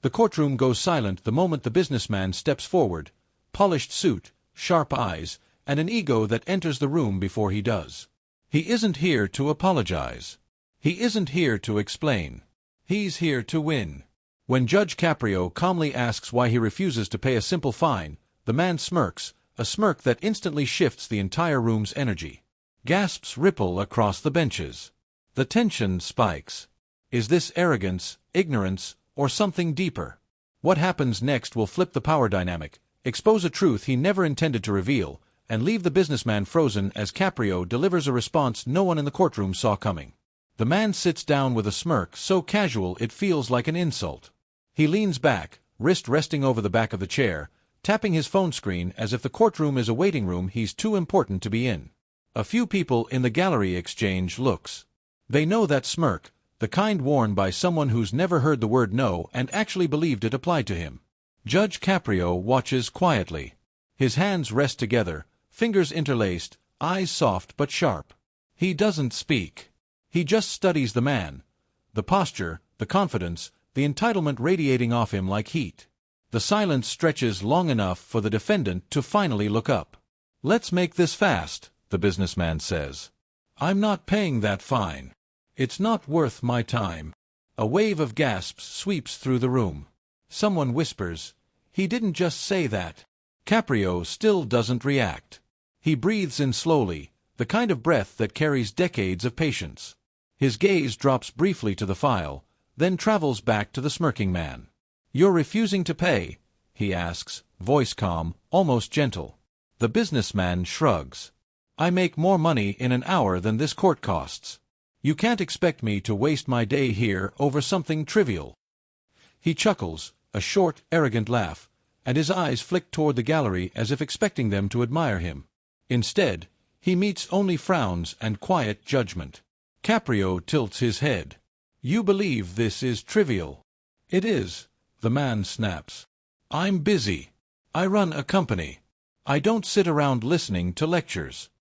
The courtroom goes silent the moment the businessman steps forward, polished suit, sharp eyes, and an ego that enters the room before he does. He isn't here to apologize. He isn't here to explain. He's here to win. When Judge Caprio calmly asks why he refuses to pay a simple fine, the man smirks, a smirk that instantly shifts the entire room's energy. Gasps ripple across the benches. The tension spikes. Is this arrogance, ignorance, or something deeper? What happens next will flip the power dynamic, expose a truth he never intended to reveal, and leave the businessman frozen as Caprio delivers a response no one in the courtroom saw coming. The man sits down with a smirk so casual it feels like an insult. He leans back, wrist resting over the back of the chair, tapping his phone screen as if the courtroom is a waiting room he's too important to be in. A few people in the gallery exchange looks. They know that smirk, the kind worn by someone who's never heard the word no and actually believed it applied to him. Judge Caprio watches quietly. His hands rest together, fingers interlaced, eyes soft but sharp. He doesn't speak. He just studies the man. The posture, the confidence, the entitlement radiating off him like heat. The silence stretches long enough for the defendant to finally look up. "Let's make this fast," the businessman says. "I'm not paying that fine. It's not worth my time." A wave of gasps sweeps through the room. Someone whispers, "He didn't just say that." Caprio still doesn't react. He breathes in slowly, the kind of breath that carries decades of patience. His gaze drops briefly to the file, then travels back to the smirking man. "You're refusing to pay?" he asks, voice calm, almost gentle. The businessman shrugs. "I make more money in an hour than this court costs. You can't expect me to waste my day here over something trivial." He chuckles, a short, arrogant laugh, and his eyes flick toward the gallery as if expecting them to admire him. Instead, he meets only frowns and quiet judgment. Caprio tilts his head. "You believe this is trivial?" "It is," the man snaps. "I'm busy. I run a company. I don't sit around listening to lectures."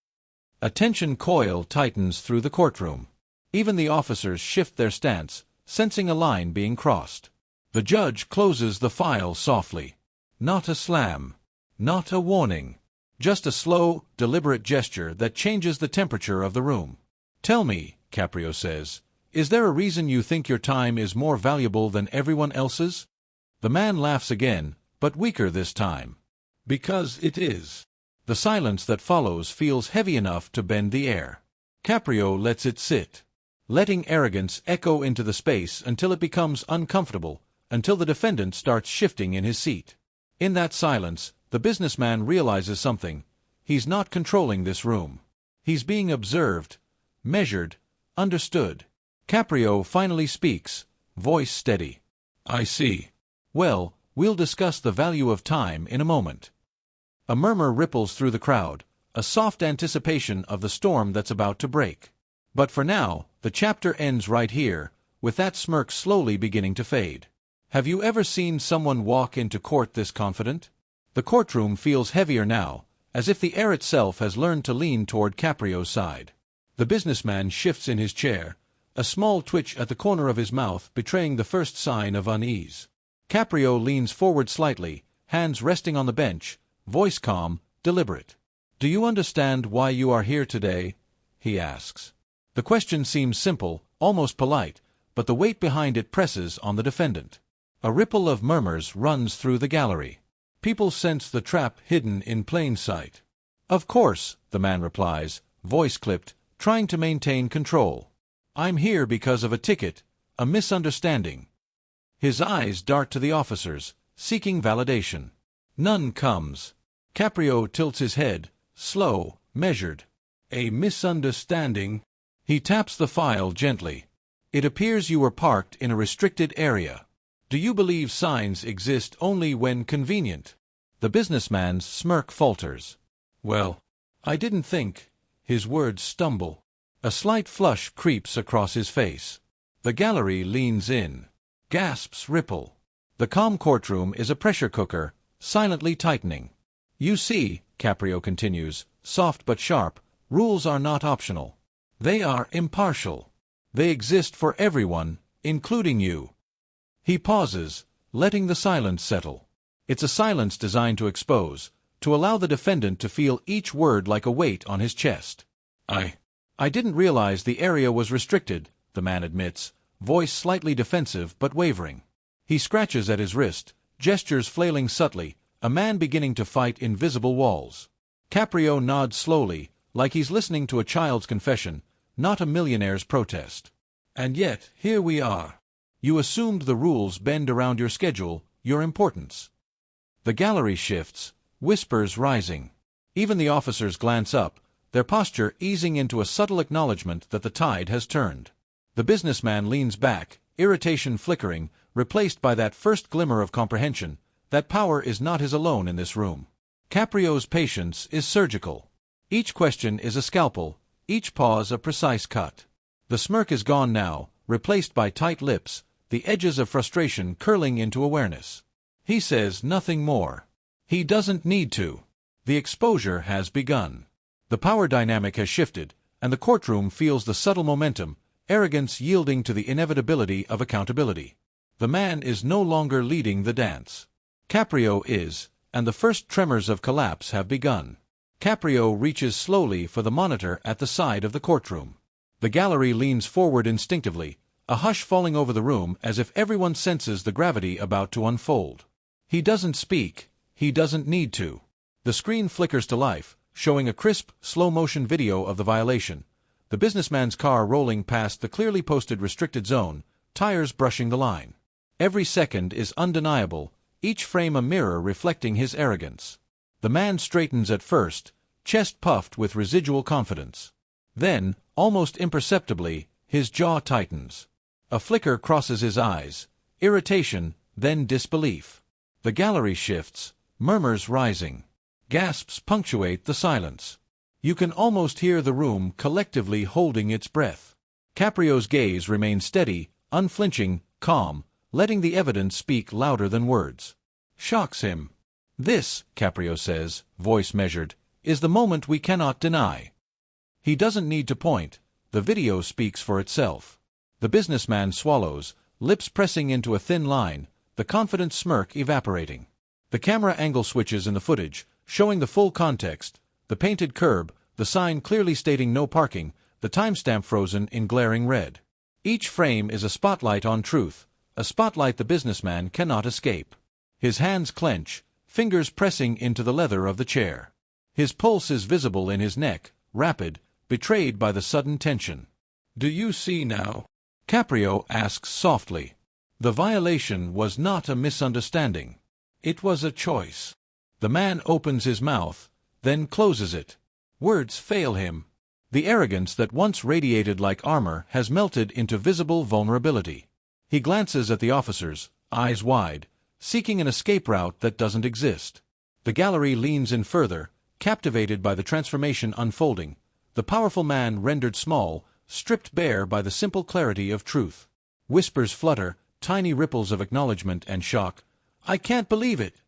A tension coil tightens through the courtroom. Even the officers shift their stance, sensing a line being crossed. The judge closes the file softly. Not a slam. Not a warning. Just a slow, deliberate gesture that changes the temperature of the room. "Tell me," Caprio says, "is there a reason you think your time is more valuable than everyone else's?" The man laughs again, but weaker this time. "Because it is." The silence that follows feels heavy enough to bend the air. Caprio lets it sit, letting arrogance echo into the space until it becomes uncomfortable, until the defendant starts shifting in his seat. In that silence, the businessman realizes something. He's not controlling this room. He's being observed, measured, understood. Caprio finally speaks, voice steady. "I see. Well, we'll discuss the value of time in a moment." A murmur ripples through the crowd, a soft anticipation of the storm that's about to break. But for now, the chapter ends right here, with that smirk slowly beginning to fade. Have you ever seen someone walk into court this confident? The courtroom feels heavier now, as if the air itself has learned to lean toward Caprio's side. The businessman shifts in his chair, a small twitch at the corner of his mouth betraying the first sign of unease. Caprio leans forward slightly, hands resting on the bench, voice calm, deliberate. "Do you understand why you are here today?" he asks. The question seems simple, almost polite, but the weight behind it presses on the defendant. A ripple of murmurs runs through the gallery. People sense the trap hidden in plain sight. "Of course," the man replies, voice clipped, trying to maintain control. "I'm here because of a ticket, a misunderstanding." His eyes dart to the officers, seeking validation. None comes. Caprio tilts his head, slow, measured. "A misunderstanding?" He taps the file gently. "It appears you were parked in a restricted area. Do you believe signs exist only when convenient?" The businessman's smirk falters. "Well, I didn't think." His words stumble. A slight flush creeps across his face. The gallery leans in. Gasps ripple. The calm courtroom is a pressure cooker, silently tightening. "You see," Caprio continues, soft but sharp, "rules are not optional. They are impartial. They exist for everyone, including you." He pauses, letting the silence settle. It's a silence designed to expose, to allow the defendant to feel each word like a weight on his chest. I didn't realize the area was restricted, the man admits, voice slightly defensive but wavering. He scratches at his wrist, gestures flailing subtly, a man beginning to fight invisible walls. Caprio nods slowly, like he's listening to a child's confession, not a millionaire's protest. And yet, here we are. You assumed the rules bend around your schedule, your importance. The gallery shifts, whispers rising. Even the officers glance up, their posture easing into a subtle acknowledgement that the tide has turned. The businessman leans back, irritation flickering, replaced by that first glimmer of comprehension, that power is not his alone in this room. Caprio's patience is surgical. Each question is a scalpel, each pause a precise cut. The smirk is gone now, replaced by tight lips, the edges of frustration curling into awareness. He says nothing more. He doesn't need to. The exposure has begun. The power dynamic has shifted, and the courtroom feels the subtle momentum, arrogance yielding to the inevitability of accountability. The man is no longer leading the dance. Caprio is, and the first tremors of collapse have begun. Caprio reaches slowly for the monitor at the side of the courtroom. The gallery leans forward instinctively, a hush falling over the room as if everyone senses the gravity about to unfold. He doesn't speak, he doesn't need to. The screen flickers to life, showing a crisp, slow-motion video of the violation. The businessman's car rolling past the clearly posted restricted zone, tires brushing the line. Every second is undeniable, each frame a mirror reflecting his arrogance. The man straightens at first, chest puffed with residual confidence. Then, almost imperceptibly, his jaw tightens. A flicker crosses his eyes, irritation, then disbelief. The gallery shifts, murmurs rising. Gasps punctuate the silence. You can almost hear the room collectively holding its breath. Caprio's gaze remains steady, unflinching, calm, letting the evidence speak louder than words. Shocks him. This, Caprio says, voice measured, is the moment we cannot deny. He doesn't need to point. The video speaks for itself. The businessman swallows, lips pressing into a thin line, the confident smirk evaporating. The camera angle switches in the footage, showing the full context, the painted curb, the sign clearly stating no parking, the timestamp frozen in glaring red. Each frame is a spotlight on truth, a spotlight the businessman cannot escape. His hands clench, fingers pressing into the leather of the chair. His pulse is visible in his neck, rapid, betrayed by the sudden tension. "Do you see now?" Caprio asks softly. The violation was not a misunderstanding. It was a choice. The man opens his mouth, then closes it. Words fail him. The arrogance that once radiated like armor has melted into visible vulnerability. He glances at the officers, eyes wide, seeking an escape route that doesn't exist. The gallery leans in further, captivated by the transformation unfolding, the powerful man rendered small, stripped bare by the simple clarity of truth. Whispers flutter, tiny ripples of acknowledgement and shock. "I can't believe it!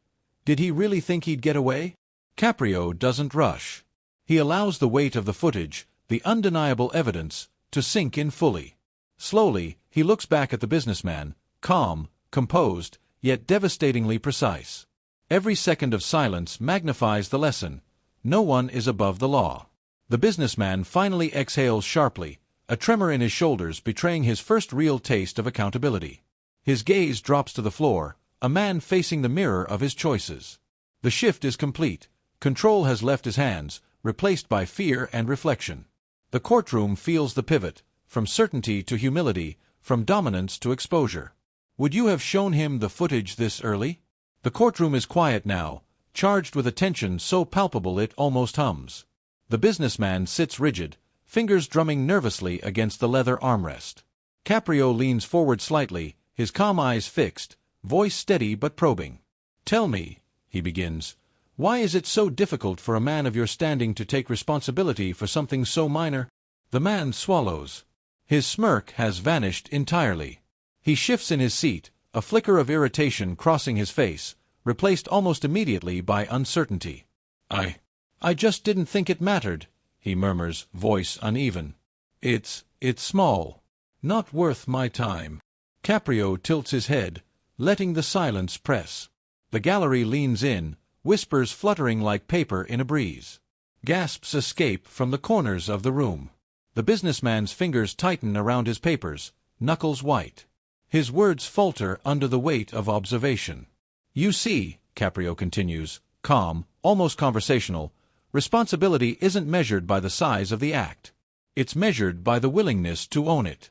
Did he really think he'd get away?" Caprio doesn't rush. He allows the weight of the footage, the undeniable evidence, to sink in fully. Slowly, he looks back at the businessman, calm, composed, yet devastatingly precise. Every second of silence magnifies the lesson. No one is above the law. The businessman finally exhales sharply, a tremor in his shoulders betraying his first real taste of accountability. His gaze drops to the floor, a man facing the mirror of his choices. The shift is complete. Control has left his hands, replaced by fear and reflection. The courtroom feels the pivot, from certainty to humility, from dominance to exposure. Would you have shown him the footage this early? The courtroom is quiet now, charged with a tension so palpable it almost hums. The businessman sits rigid, fingers drumming nervously against the leather armrest. Caprio leans forward slightly, his calm eyes fixed, voice steady but probing. "Tell me," he begins, "why is it so difficult for a man of your standing to take responsibility for something so minor?" The man swallows. His smirk has vanished entirely. He shifts in his seat, a flicker of irritation crossing his face, replaced almost immediately by uncertainty. I just didn't think it mattered," he murmurs, voice uneven. It's small. Not worth my time." Caprio tilts his head, letting the silence press. The gallery leans in, whispers fluttering like paper in a breeze. Gasps escape from the corners of the room. The businessman's fingers tighten around his papers, knuckles white. His words falter under the weight of observation. "You see," Caprio continues, calm, almost conversational, "responsibility isn't measured by the size of the act. It's measured by the willingness to own it."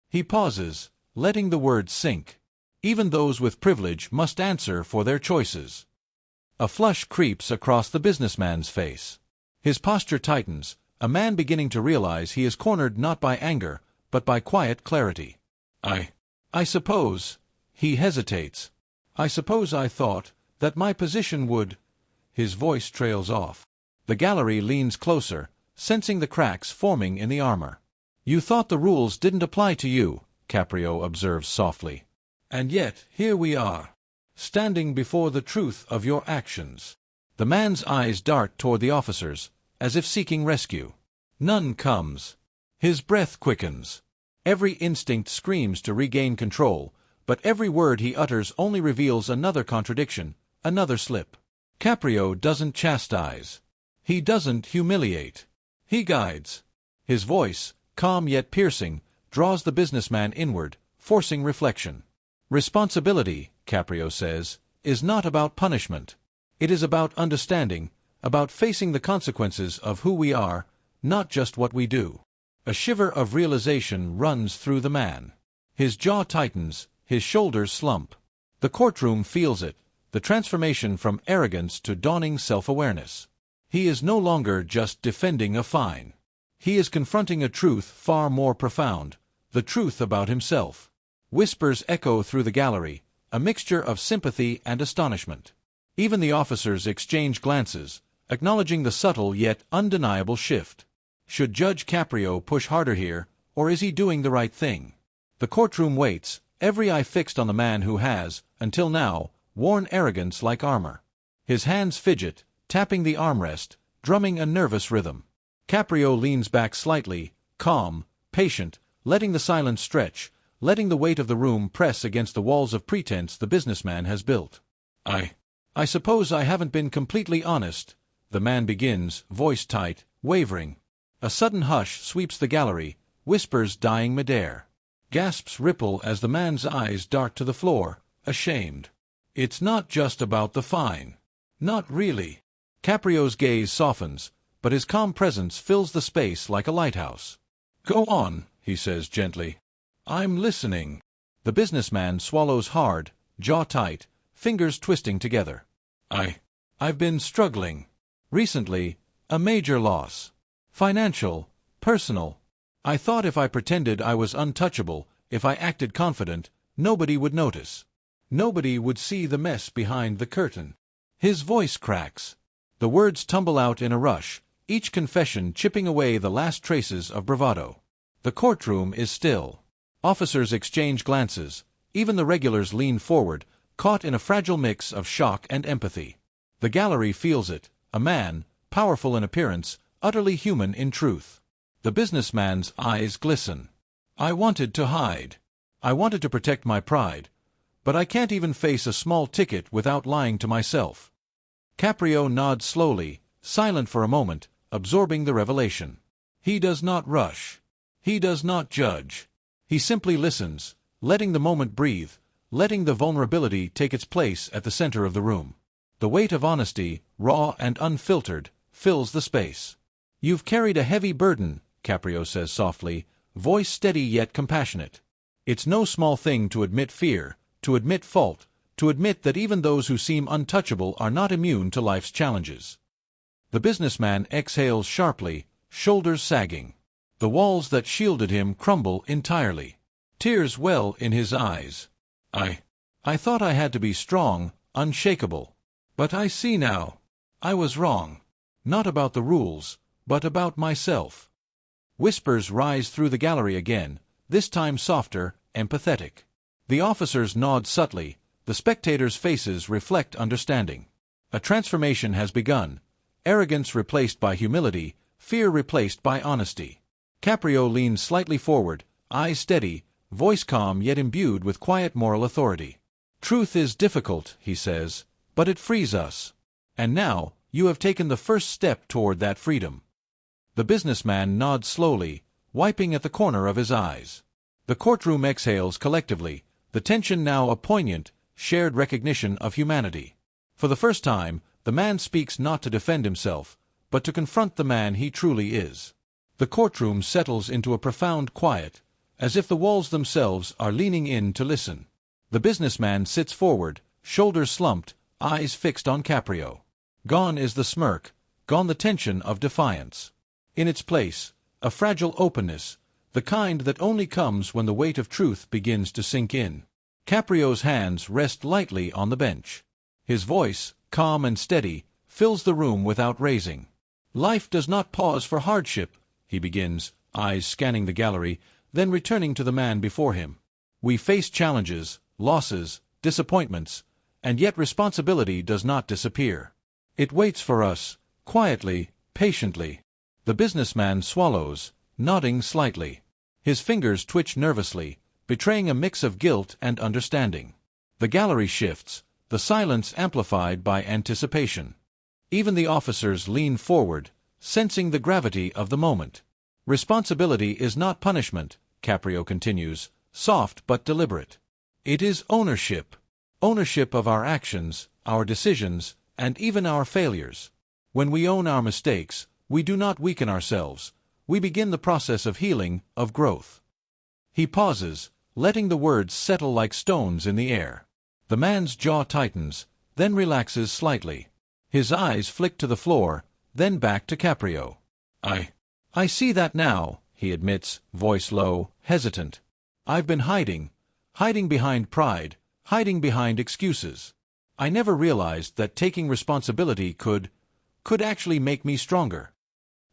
He pauses, letting the words sink. Even those with privilege must answer for their choices. A flush creeps across the businessman's face. His posture tightens, a man beginning to realize he is cornered not by anger, but by quiet clarity. I suppose," he hesitates. "I suppose I thought that my position would—" His voice trails off. The gallery leans closer, sensing the cracks forming in the armor. "You thought the rules didn't apply to you," Caprio observes softly. "And yet, here we are, standing before the truth of your actions." The man's eyes dart toward the officers, as if seeking rescue. None comes. His breath quickens. Every instinct screams to regain control, but every word he utters only reveals another contradiction, another slip. Caprio doesn't chastise. He doesn't humiliate. He guides. His voice, calm yet piercing, draws the businessman inward, forcing reflection. "Responsibility," Caprio says, "is not about punishment. It is about understanding, about facing the consequences of who we are, not just what we do." A shiver of realization runs through the man. His jaw tightens, his shoulders slump. The courtroom feels it, the transformation from arrogance to dawning self-awareness. He is no longer just defending a fine. He is confronting a truth far more profound, the truth about himself. Whispers echo through the gallery, a mixture of sympathy and astonishment. Even the officers exchange glances, acknowledging the subtle yet undeniable shift. Should Judge Caprio push harder here, or is he doing the right thing? The courtroom waits, every eye fixed on the man who has, until now, worn arrogance like armor. His hands fidget, tapping the armrest, drumming a nervous rhythm. Caprio leans back slightly, calm, patient, letting the silence stretch, letting the weight of the room press against the walls of pretense the businessman has built. I suppose I haven't been completely honest," the man begins, voice tight, wavering. A sudden hush sweeps the gallery, whispers dying midair. Gasps ripple as the man's eyes dart to the floor, ashamed. "It's not just about the fine." "Not really." Caprio's gaze softens, but his calm presence fills the space like a lighthouse. "Go on," he says gently. "I'm listening." The businessman swallows hard, jaw tight, fingers twisting together. I've been struggling. Recently, a major loss. Financial, personal. I thought if I pretended I was untouchable, if I acted confident, nobody would notice. Nobody would see the mess behind the curtain. His voice cracks. The words tumble out in a rush, each confession chipping away the last traces of bravado. The courtroom is still. Officers exchange glances. Even the regulars lean forward, caught in a fragile mix of shock and empathy. The gallery feels it, a man, powerful in appearance, utterly human in truth. The businessman's eyes glisten. "I wanted to hide. I wanted to protect my pride. But I can't even face a small ticket without lying to myself." Caprio nods slowly, silent for a moment, absorbing the revelation. He does not rush. He does not judge. He simply listens, letting the moment breathe, letting the vulnerability take its place at the center of the room. The weight of honesty, raw and unfiltered, fills the space. "You've carried a heavy burden," Caprio says softly, voice steady yet compassionate. "It's no small thing to admit fear, to admit fault, to admit that even those who seem untouchable are not immune to life's challenges." The businessman exhales sharply, shoulders sagging. The walls that shielded him crumble entirely. Tears well in his eyes. I thought I had to be strong, unshakable. But I see now. I was wrong. Not about the rules, but about myself." Whispers rise through the gallery again, this time softer, empathetic. The officers nod subtly, the spectators' faces reflect understanding. A transformation has begun, arrogance replaced by humility, fear replaced by honesty. Caprio leans slightly forward, eyes steady, voice calm yet imbued with quiet moral authority. Truth is difficult, he says, but it frees us. And now, you have taken the first step toward that freedom. The businessman nods slowly, wiping at the corner of his eyes. The courtroom exhales collectively, the tension now a poignant, shared recognition of humanity. For the first time, the man speaks not to defend himself, but to confront the man he truly is. The courtroom settles into a profound quiet, as if the walls themselves are leaning in to listen. The businessman sits forward, shoulders slumped, eyes fixed on Caprio. Gone is the smirk, gone the tension of defiance. In its place, a fragile openness, the kind that only comes when the weight of truth begins to sink in. Caprio's hands rest lightly on the bench. His voice, calm and steady, fills the room without raising. Life does not pause for hardship, he begins, eyes scanning the gallery, then returning to the man before him. We face challenges, losses, disappointments, and yet responsibility does not disappear. It waits for us, quietly, patiently. The businessman swallows, nodding slightly. His fingers twitch nervously, betraying a mix of guilt and understanding. The gallery shifts, the silence amplified by anticipation. Even the officers lean forward, sensing the gravity of the moment. Responsibility is not punishment, Caprio continues, soft but deliberate. It is ownership. Ownership of our actions, our decisions, and even our failures. When we own our mistakes, we do not weaken ourselves. We begin the process of healing, of growth. He pauses, letting the words settle like stones in the air. The man's jaw tightens, then relaxes slightly. His eyes flick to the floor, then back to Caprio. I see that now, he admits, voice low, hesitant. I've been hiding behind pride, hiding behind excuses. I never realized that taking responsibility could actually make me stronger.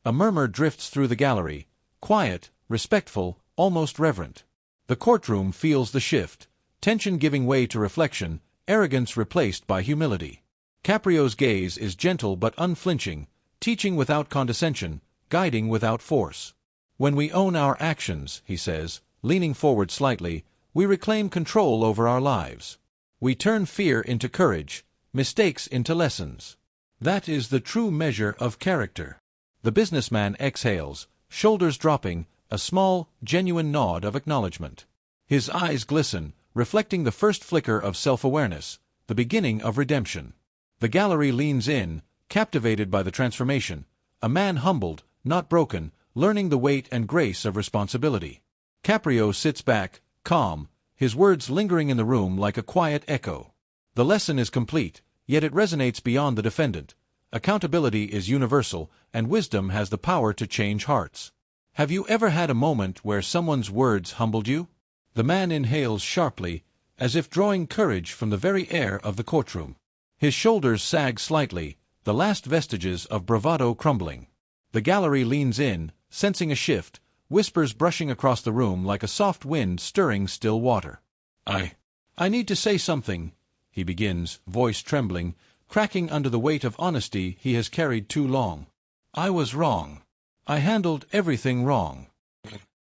A murmur drifts through the gallery, quiet, respectful, almost reverent. The courtroom feels the shift, tension giving way to reflection, arrogance replaced by humility. Caprio's gaze is gentle but unflinching, teaching without condescension, guiding without force. When we own our actions, he says, leaning forward slightly, we reclaim control over our lives. We turn fear into courage, mistakes into lessons. That is the true measure of character. The businessman exhales, shoulders dropping, a small, genuine nod of acknowledgement. His eyes glisten, reflecting the first flicker of self-awareness, the beginning of redemption. The gallery leans in, captivated by the transformation, a man humbled, not broken, learning the weight and grace of responsibility. Caprio sits back, calm, his words lingering in the room like a quiet echo. The lesson is complete, yet it resonates beyond the defendant. Accountability is universal, and wisdom has the power to change hearts. Have you ever had a moment where someone's words humbled you? The man inhales sharply, as if drawing courage from the very air of the courtroom. His shoulders sag slightly, the last vestiges of bravado crumbling. The gallery leans in, sensing a shift, whispers brushing across the room like a soft wind stirring still water. I need to say something, he begins, voice trembling, cracking under the weight of honesty he has carried too long. I was wrong. I handled everything wrong.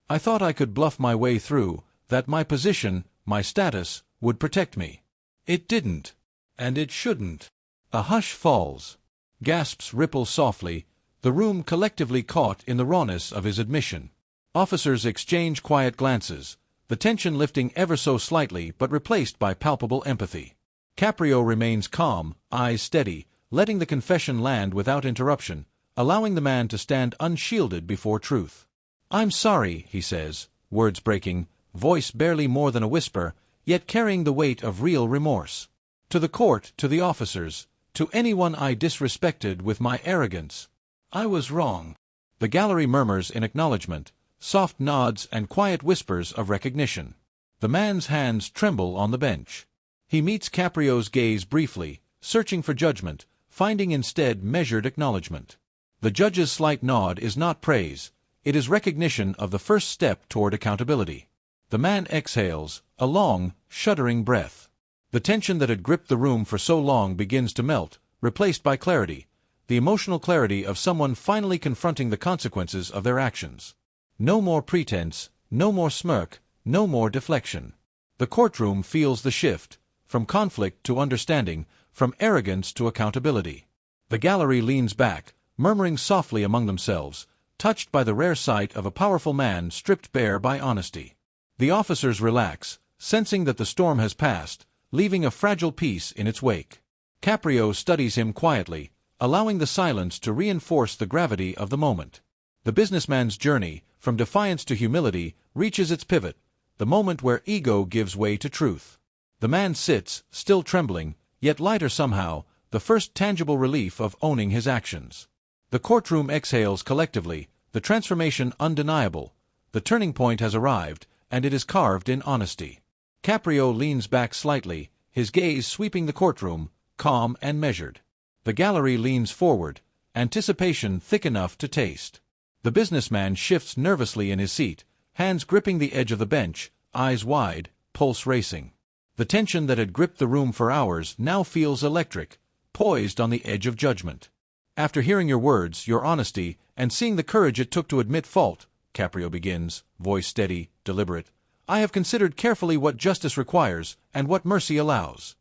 I thought I could bluff my way through, that my position, my status, would protect me. It didn't. And it shouldn't. A hush falls. Gasps ripple softly, the room collectively caught in the rawness of his admission. Officers exchange quiet glances, the tension lifting ever so slightly but replaced by palpable empathy. Caprio remains calm, eyes steady, letting the confession land without interruption, allowing the man to stand unshielded before truth. I'm sorry, he says, words breaking, voice barely more than a whisper, yet carrying the weight of real remorse. To the court, to the officers, to anyone I disrespected with my arrogance. I was wrong. The gallery murmurs in acknowledgement, soft nods and quiet whispers of recognition. The man's hands tremble on the bench. He meets Caprio's gaze briefly, searching for judgment, finding instead measured acknowledgement. The judge's slight nod is not praise, it is recognition of the first step toward accountability. The man exhales, a long, shuddering breath. The tension that had gripped the room for so long begins to melt, replaced by clarity, the emotional clarity of someone finally confronting the consequences of their actions. No more pretense, no more smirk, no more deflection. The courtroom feels the shift, from conflict to understanding, from arrogance to accountability. The gallery leans back, murmuring softly among themselves, touched by the rare sight of a powerful man stripped bare by honesty. The officers relax, sensing that the storm has passed, leaving a fragile peace in its wake. Caprio studies him quietly, allowing the silence to reinforce the gravity of the moment. The businessman's journey, from defiance to humility, reaches its pivot, the moment where ego gives way to truth. The man sits, still trembling, yet lighter somehow, the first tangible relief of owning his actions. The courtroom exhales collectively, the transformation undeniable. The turning point has arrived, and it is carved in honesty. Caprio leans back slightly, his gaze sweeping the courtroom, calm and measured. The gallery leans forward, anticipation thick enough to taste. The businessman shifts nervously in his seat, hands gripping the edge of the bench, eyes wide, pulse racing. The tension that had gripped the room for hours now feels electric, poised on the edge of judgment. After hearing your words, your honesty, and seeing the courage it took to admit fault, Caprio begins, voice steady, deliberate, I have considered carefully what justice requires and what mercy allows.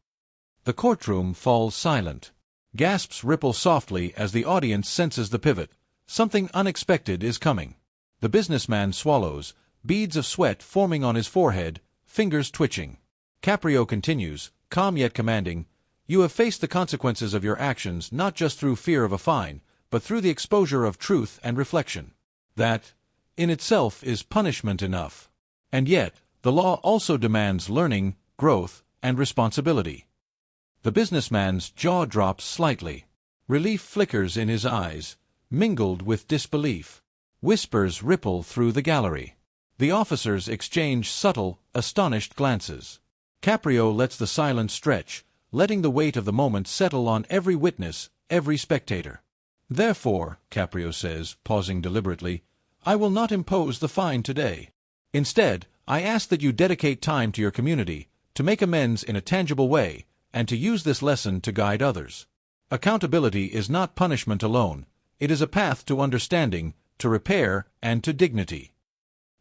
The courtroom falls silent. Gasps ripple softly as the audience senses the pivot. Something unexpected is coming. The businessman swallows, beads of sweat forming on his forehead, fingers twitching. Caprio continues, calm yet commanding, You have faced the consequences of your actions not just through fear of a fine, but through the exposure of truth and reflection. That, in itself, is punishment enough. And yet, the law also demands learning, growth, and responsibility. The businessman's jaw drops slightly. Relief flickers in his eyes, mingled with disbelief. Whispers ripple through the gallery. The officers exchange subtle, astonished glances. Caprio lets the silence stretch, letting the weight of the moment settle on every witness, every spectator. Therefore, Caprio says, pausing deliberately, I will not impose the fine today. Instead, I ask that you dedicate time to your community, to make amends in a tangible way, and to use this lesson to guide others. Accountability is not punishment alone. It is a path to understanding, to repair, and to dignity.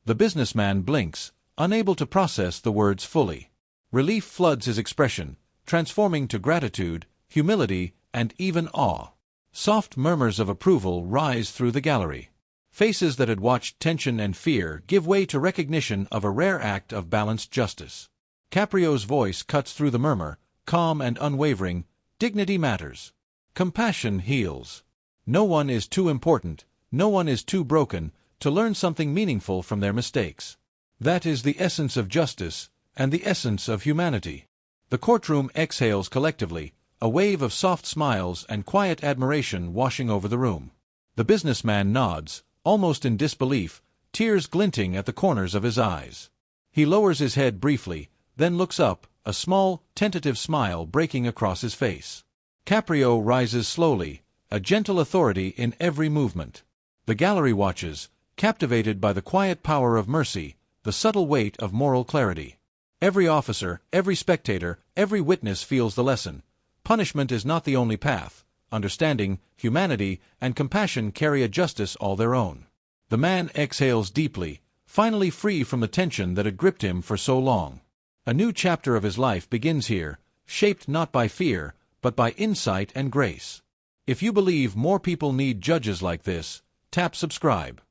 The businessman blinks, unable to process the words fully. Relief floods his expression, transforming to gratitude, humility, and even awe. Soft murmurs of approval rise through the gallery. Faces that had watched tension and fear give way to recognition of a rare act of balanced justice. Caprio's voice cuts through the murmur, calm and unwavering, dignity matters. Compassion heals. No one is too important, no one is too broken, to learn something meaningful from their mistakes. That is the essence of justice, and the essence of humanity. The courtroom exhales collectively, a wave of soft smiles and quiet admiration washing over the room. The businessman nods, almost in disbelief, tears glinting at the corners of his eyes. He lowers his head briefly, then looks up, a small, tentative smile breaking across his face. Caprio rises slowly, a gentle authority in every movement. The gallery watches, captivated by the quiet power of mercy, the subtle weight of moral clarity. Every officer, every spectator, every witness feels the lesson. Punishment is not the only path. Understanding, humanity, and compassion carry a justice all their own. The man exhales deeply, finally free from the tension that had gripped him for so long. A new chapter of his life begins here, shaped not by fear, but by insight and grace. If you believe more people need judges like this, tap subscribe.